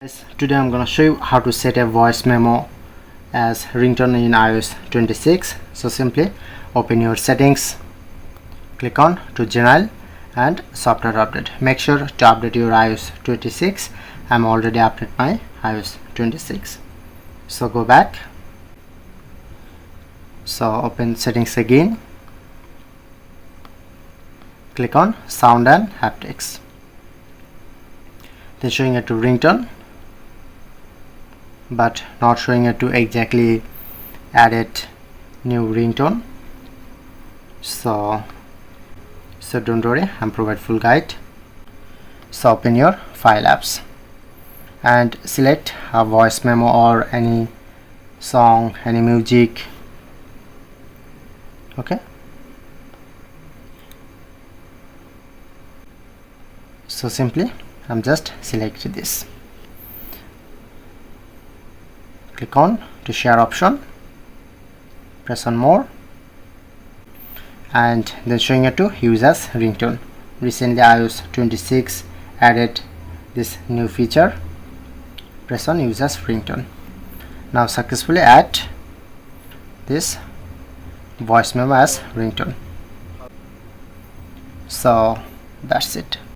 Guys, today I'm gonna show you how to set a voice memo as ringtone in iOS 26. So simply open your settings, click on to general and software update. Make sure to update your iOS 26. I'm already updated my iOS 26. So go back. So open settings again. Click on sound and haptics. Then showing it to ringtone, but not showing it to exactly added new ringtone. So don't worry, I'm provide full guide. So open your file apps and select a voice memo or any song, any music. Okay, so simply I'm just selecting this. Click on to share option, press on more, and then showing it to use as ringtone. Recently iOS 26 added this new feature. Press on use as ringtone. Now successfully add this voice memo as ringtone. So that's it.